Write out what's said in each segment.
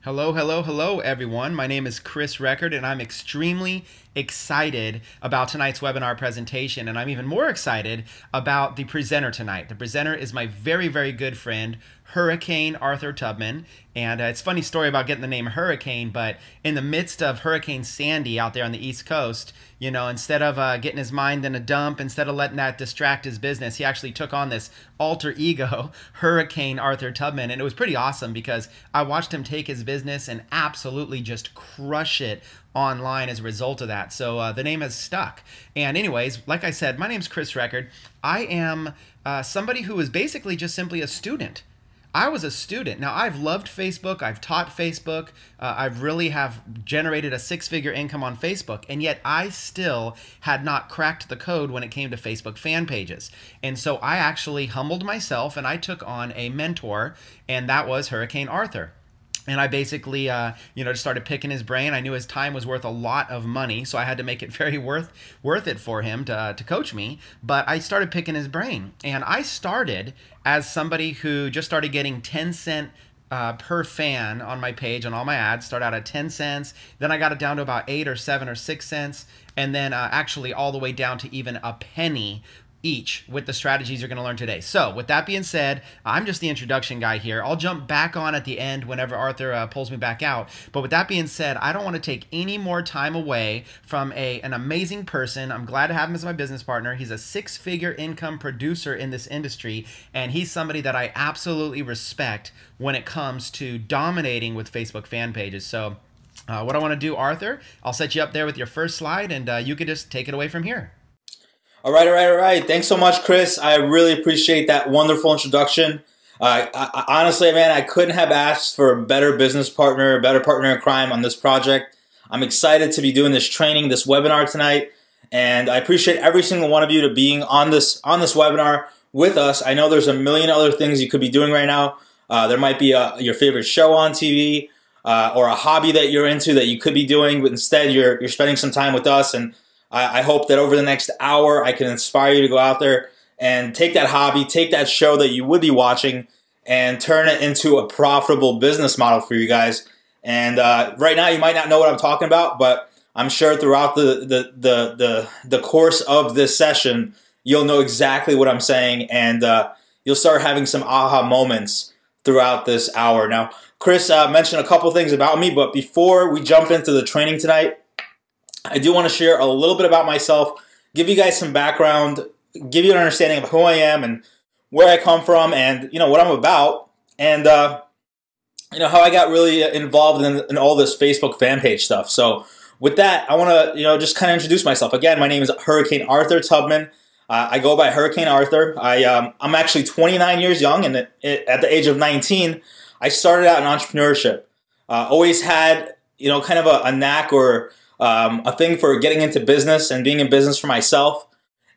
Hello, hello, hello, everyone. My name is Chris Record, and I'm extremely excited about tonight's webinar presentation, and I'm even more excited about the presenter tonight. The presenter is my very, very good friend, Hurricane Arthur Tubman, and it's a funny story about getting the name Hurricane, but in the midst of Hurricane Sandy out there on the East Coast, you know, instead of getting his mind in a dump, instead of letting that distract his business, he actually took on this alter ego, Hurricane Arthur Tubman, and it was pretty awesome because I watched him take his business and absolutely just crush it online as a result of that. So the name has stuck. And anyways, like I said, my name's Chris Record. I am somebody who is basically just simply a student. I was a student. Now, I've loved Facebook. I've taught Facebook. I've really have generated a six-figure income on Facebook, and yet I still had not cracked the code when it came to Facebook fan pages. And so I actually humbled myself, and I took on a mentor, and that was Hurricane Arthur. And I basically, just started picking his brain. I knew his time was worth a lot of money, so I had to make it very worth it for him to coach me. But I started picking his brain, and I started as somebody who just started getting 10 cent per fan on my page on all my ads. Started out at 10 cents, then I got it down to about 8 or 7 or 6 cents, and then actually all the way down to even a penny each with the strategies you're going to learn today. So with that being said, I'm just the introduction guy here. I'll jump back on at the end whenever Arthur pulls me back out. But with that being said, I don't want to take any more time away from an amazing person. I'm glad to have him as my business partner. He's a six-figure income producer in this industry, and he's somebody that I absolutely respect when it comes to dominating with Facebook fan pages. So what I want to do, Arthur, I'll set you up there with your first slide, and you can just take it away from here. All right. Thanks so much, Chris. I really appreciate that wonderful introduction. Honestly, man, I couldn't have asked for a better business partner, a better partner in crime on this project. I'm excited to be doing this training, this webinar tonight, and I appreciate every single one of you to being on this webinar with us. I know there's a million other things you could be doing right now. There might be your favorite show on TV or a hobby that you're into that you could be doing, but instead you're spending some time with us. And I hope that over the next hour, I can inspire you to go out there and take that hobby, take that show that you would be watching, and turn it into a profitable business model for you guys. And right now, you might not know what I'm talking about, but I'm sure throughout the course of this session, you'll know exactly what I'm saying, and you'll start having some aha moments throughout this hour. Now, Chris mentioned a couple things about me, but before we jump into the training tonight, I do want to share a little bit about myself, give you guys some background, give you an understanding of who I am and where I come from and, what I'm about and, how I got really involved in all this Facebook fan page stuff. So with that, I want to, just kind of introduce myself. Again, my name is Hurricane Arthur Tubman. I go by Hurricane Arthur. I'm actually 29 years young, and at the age of 19, I started out in entrepreneurship. Always had, kind of a knack or a thing for getting into business and being in business for myself,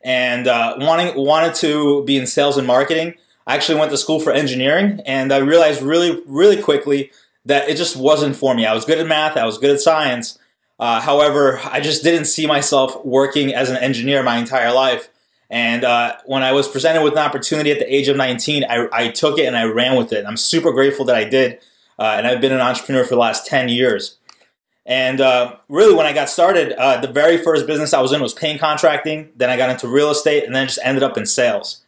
and wanted to be in sales and marketing. I actually went to school for engineering, and I realized really quickly that it just wasn't for me. I was good at math, I was good at science. However, I just didn't see myself working as an engineer my entire life. And when I was presented with an opportunity at the age of 19, I took it and I ran with it. I'm super grateful that I did, and I've been an entrepreneur for the last 10 years. And really, when I got started, the very first business I was in was paint contracting. Then I got into real estate, and then just ended up in sales.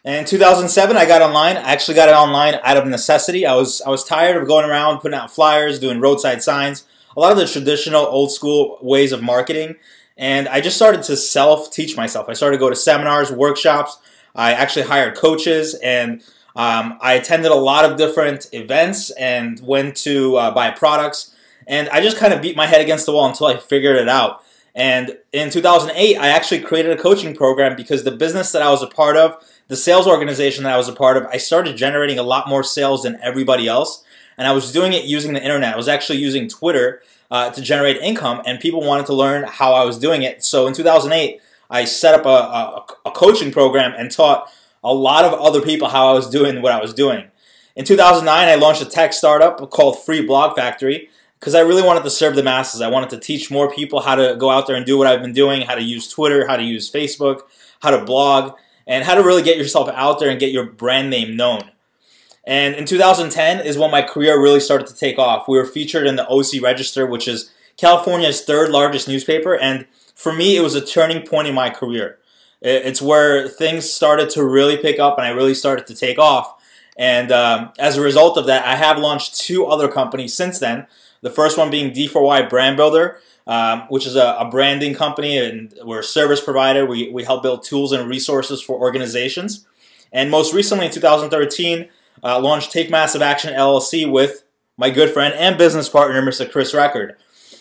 And in 2007, I got online. I actually got it online out of necessity. I was tired of going around putting out flyers, doing roadside signs, a lot of the traditional old school ways of marketing. And I just started to self-teach myself. I started to go to seminars, workshops. I actually hired coaches, and I attended a lot of different events and went to buy products. And I just kind of beat my head against the wall until I figured it out. And in 2008, I actually created a coaching program because the business that I was a part of, the sales organization that I was a part of, I started generating a lot more sales than everybody else. And I was doing it using the internet. I was actually using Twitter to generate income, and people wanted to learn how I was doing it. So in 2008, I set up a coaching program and taught a lot of other people how I was doing what I was doing. In 2009, I launched a tech startup called Free Blog Factory, because I really wanted to serve the masses. I wanted to teach more people how to go out there and do what I've been doing, how to use Twitter, how to use Facebook, how to blog, and how to really get yourself out there and get your brand name known. And in 2010 is when my career really started to take off. We were featured in the OC Register, which is California's third largest newspaper. And for me, it was a turning point in my career. It's where things started to really pick up and I really started to take off. And as a result of that, I have launched 2 other companies since then. The first one being D4Y Brand Builder, which is a branding company, and we're a service provider. We help build tools and resources for organizations. And most recently in 2013, launched Take Massive Action LLC with my good friend and business partner, Mr. Chris Record.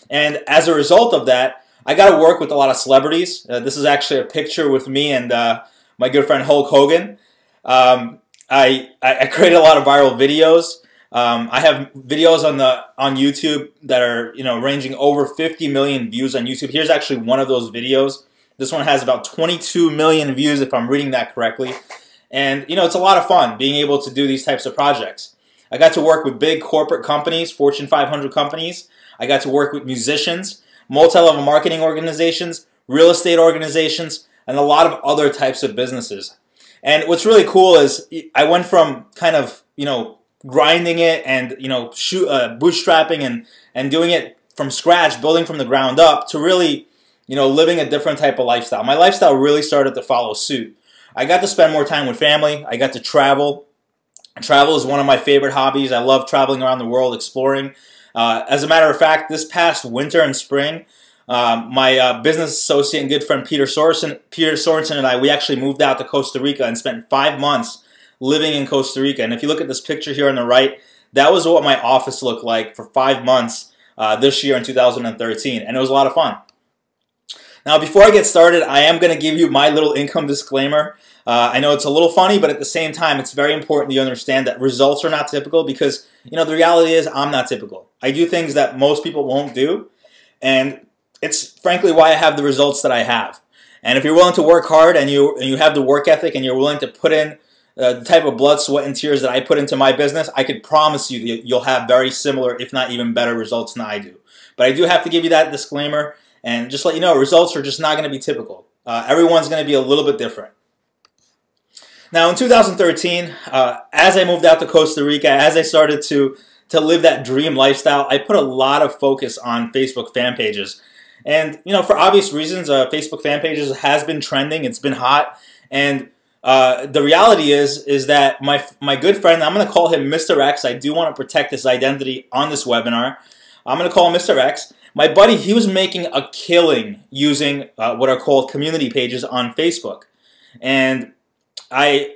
And as a result of that, I got to work with a lot of celebrities. This is actually a picture with me and my good friend Hulk Hogan. I created a lot of viral videos. I have videos on YouTube that are ranging over 50 million views on YouTube. Here's actually one of those videos. This one has about 22 million views if I'm reading that correctly. And it's a lot of fun being able to do these types of projects. I got to work with big corporate companies, Fortune 500 companies. I got to work with musicians, multi-level marketing organizations, real estate organizations, and a lot of other types of businesses. And what's really cool is I went from kind of, grinding it and, bootstrapping and doing it from scratch, building from the ground up, to really, living a different type of lifestyle. My lifestyle really started to follow suit. I got to spend more time with family. I got to travel. Travel is one of my favorite hobbies. I love traveling around the world, exploring. As a matter of fact, this past winter and spring, my business associate and good friend Peter Sorensen and I, we actually moved out to Costa Rica and spent 5 months living in Costa Rica. And if you look at this picture here on the right, that was what my office looked like for 5 months this year in 2013. And it was a lot of fun. Now, before I get started, I am going to give you my little income disclaimer. I know it's a little funny, but at the same time, it's very important you understand that results are not typical because, the reality is I'm not typical. I do things that most people won't do, and it's frankly why I have the results that I have. And if you're willing to work hard and you have the work ethic and you're willing to put in the type of blood, sweat, and tears that I put into my business, I could promise you that you'll have very similar, if not even better results than I do. But I do have to give you that disclaimer and just let you know results are just not going to be typical. Everyone's going to be a little bit different. Now, in 2013, as I moved out to Costa Rica, as I started to live that dream lifestyle, I put a lot of focus on Facebook fan pages. And, for obvious reasons, Facebook fan pages has been trending. It's been hot. And the reality is that my good friend, I'm going to call him Mr. X. I do want to protect his identity on this webinar. I'm going to call him Mr. X. My buddy, he was making a killing using what are called community pages on Facebook. And I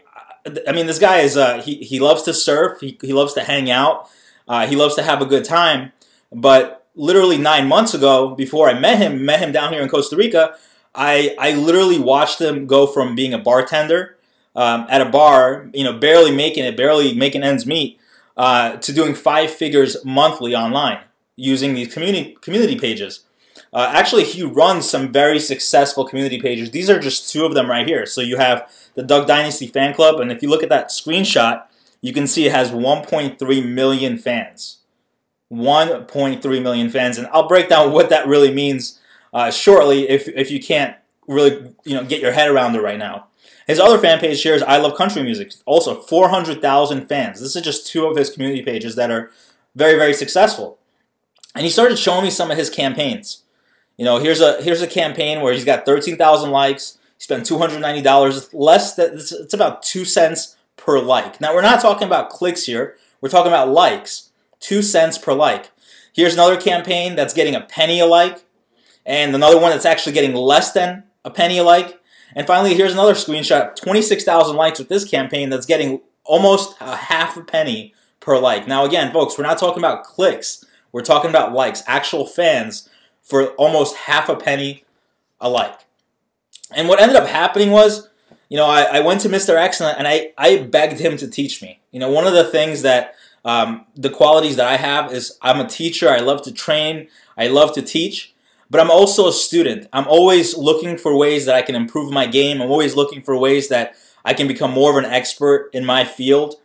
mean, this guy is, he loves to surf, he loves to hang out, he loves to have a good time, but literally 9 months ago, before I met him down here in Costa Rica, I literally watched him go from being a bartender at a bar, barely making ends meet, to doing 5 figures monthly online using these community pages. Actually, he runs some very successful community pages. These are just 2 of them right here. So you have the Doug Dynasty Fan Club, and if you look at that screenshot, you can see it has 1.3 million fans. 1.3 million fans, and I'll break down what that really means shortly if you can't really get your head around it right now. His other fan page here is I Love Country Music, also 400,000 fans. This is just 2 of his community pages that are very, very successful. And he started showing me some of his campaigns. Here's a campaign where he's got 13,000 likes. He spent $290. It's about 2 cents per like. Now, we're not talking about clicks here. We're talking about likes. 2 cents per like. Here's another campaign that's getting a penny a like. And another one that's actually getting less than a penny a like. And finally, here's another screenshot. 26,000 likes with this campaign that's getting almost a half a penny per like. Now, again, folks, we're not talking about clicks. We're talking about likes. Actual fans for almost half a penny a like. And what ended up happening was, I went to Mr. X and I begged him to teach me. One of the things that, the qualities that I have is I'm a teacher. I love to train. I love to teach. But I'm also a student. I'm always looking for ways that I can improve my game. I'm always looking for ways that I can become more of an expert in my field.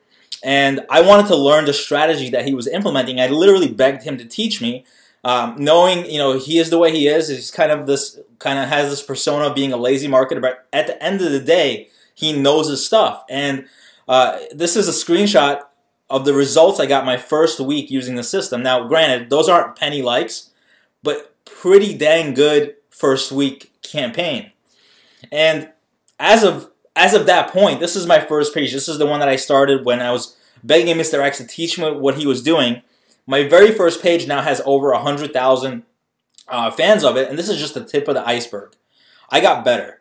And I wanted to learn the strategy that he was implementing. I literally begged him to teach me. Knowing, he is the way he is. He's kind of has this persona of being a lazy marketer, but at the end of the day, he knows his stuff. And this is a screenshot of the results I got my first week using the system. Now, granted, those aren't penny likes, but pretty dang good first week campaign. And as of that point, this is my first page. This is the one that I started when I was begging Mr. X to teach me what he was doing. My very first page now has over 100,000 fans of it, and this is just the tip of the iceberg. I got better.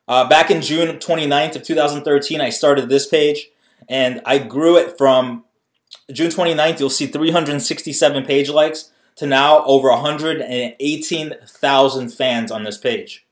Back in June 29th of 2013, I started this page, and I grew it from June 29th, you'll see 367 page likes, to now over 118,000 fans on this page.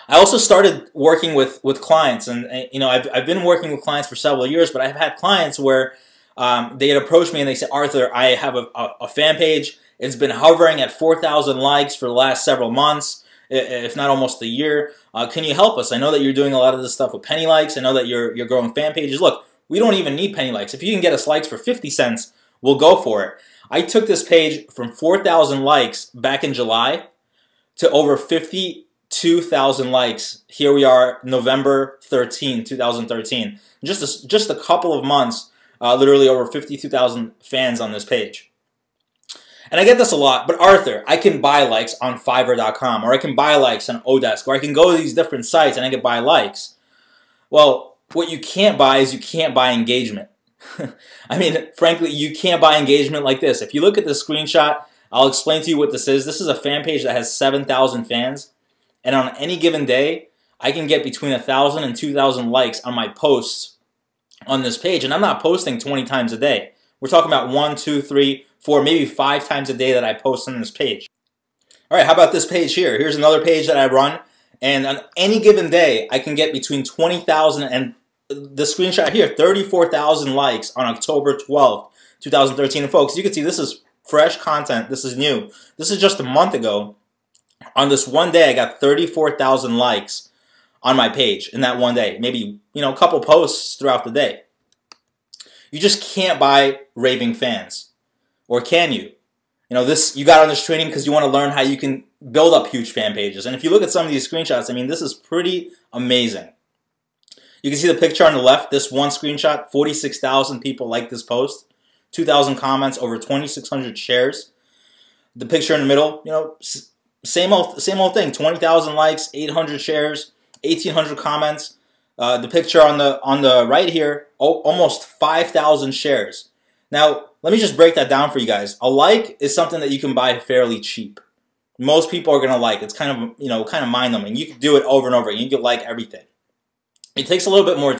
I also started working with clients, and you know, I've been working with clients for several years, but I've had clients where they had approached me and they said, Arthur, I have a fan page. It's been hovering at 4,000 likes for the last several months, if not almost a year. Can you help us? I know that you're doing a lot of this stuff with penny likes. I know that you're growing fan pages. Look, we don't even need penny likes. If you can get us likes for 50 cents, we'll go for it. I took this page from 4,000 likes back in July to over 52,000 likes. Here we are, November 13, 2013. Just a couple of months, literally over 52,000 fans on this page. And I get this a lot, but Arthur, I can buy likes on Fiverr.com, or I can buy likes on Odesk, or I can go to these different sites and I can buy likes. Well, what you can't buy is you can't buy engagement. I mean, frankly, you can't buy engagement like this. If you look at the screenshot, I'll explain to you what this is. This is a fan page that has 7,000 fans. And on any given day, I can get between 1,000 and 2,000 likes on my posts on this page. And I'm not posting 20 times a day. We're talking about 1, 2, 3, 4, maybe 5 times a day that I post on this page. All right, how about this page here? Here's another page that I run. And on any given day, I can get between 20,000 and the screenshot here, 34,000 likes on October 12th, 2013. And folks, you can see this is fresh content. This is new. This is just a month ago. On this one day, I got 34,000 likes on my page in that one day. Maybe, you know, a couple posts throughout the day. You just can't buy raving fans. Or can you? You know, you got on this training because you want to learn how you can build up huge fan pages. And if you look at some of these screenshots, I mean, this is pretty amazing. You can see the picture on the left, this one screenshot, 46,000 people liked this post, 2,000 comments, over 2,600 shares. The picture in the middle, you know, same old thing, 20,000 likes, 800 shares, 1,800 comments. The picture on the right here, almost 5,000 shares. Now, let me just break that down for you guys. A like is something that you can buy fairly cheap. Most people are going to like. It's kind of, you know, kind of mind-numbing. You can do it over and over again. You can like everything. It takes a little bit more